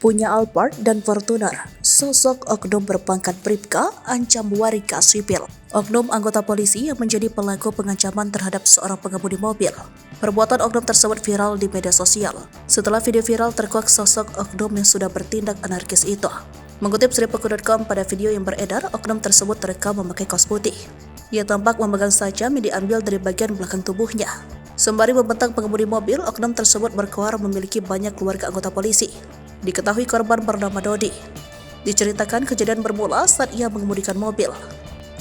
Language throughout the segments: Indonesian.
Punya Alphard dan Fortuner, sosok oknum berpangkat Bribka ancam warga sipil. Oknum anggota polisi yang menjadi pelaku pengancaman terhadap seorang pengemudi mobil. Perbuatan oknum tersebut viral di media sosial. Setelah video viral terkuak sosok oknum yang sudah bertindak anarkis itu. Mengutip Sripaku.com, pada video yang beredar, oknum tersebut terekam memakai kaos putih. Ia tampak memegang sajam yang diambil dari bagian belakang tubuhnya. Sembari membentang pengemudi mobil, oknum tersebut berkoar memiliki banyak keluarga anggota polisi. Diketahui korban bernama Dodi. Diceritakan kejadian bermula saat ia mengemudikan mobil.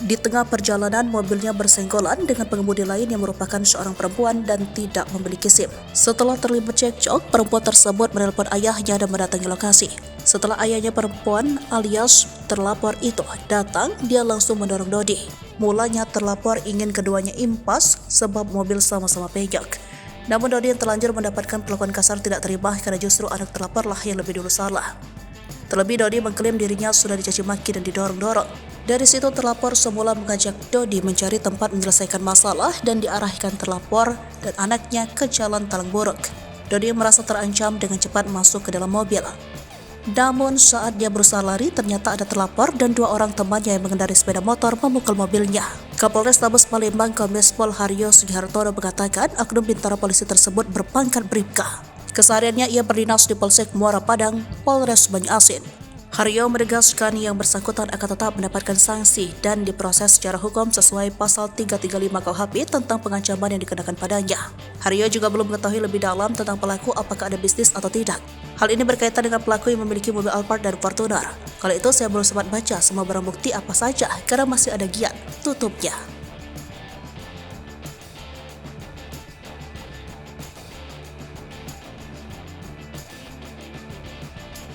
Di tengah perjalanan, mobilnya bersenggolan dengan pengemudi lain yang merupakan seorang perempuan dan tidak memiliki SIM. Setelah terlibat cekcok, perempuan tersebut menelpon ayahnya dan mendatangi lokasi. Setelah ayahnya perempuan alias terlapor itu datang, dia langsung mendorong Dodi. Mulanya terlapor ingin keduanya impas sebab mobil sama-sama penyok. Namun Dodi yang terlanjur mendapatkan perlakuan kasar tidak terima karena justru anak terlaporlah yang lebih dulu salah. Terlebih Dodi mengklaim dirinya sudah dicaci maki dan didorong-dorong. Dari situ terlapor semula mengajak Dodi mencari tempat menyelesaikan masalah dan diarahkan terlapor dan anaknya ke jalan Talang Buruk. Dodi merasa terancam dengan cepat masuk ke dalam mobil. Namun saat dia berusaha lari, ternyata ada terlapor dan dua orang temannya yang mengendarai sepeda motor memukul mobilnya. Kapolres Tabes Palembang Kombes Pol Haryo Sugihartono mengatakan oknum bintara polisi tersebut berpangkat Bribka. Kesehariannya ia berdinas di Polsek Muara Padang, Polres Banyu-Asin. Haryo menegaskan yang bersangkutan akan tetap mendapatkan sanksi dan diproses secara hukum sesuai pasal 335 KUHP tentang pengancaman yang dikenakan padanya. Haryo juga belum mengetahui lebih dalam tentang pelaku apakah ada bisnis atau tidak. Hal ini berkaitan dengan pelaku yang memiliki mobil Alphard dan Fortuner. Kala itu saya belum sempat baca semua barang bukti apa saja karena masih ada giat tutupnya.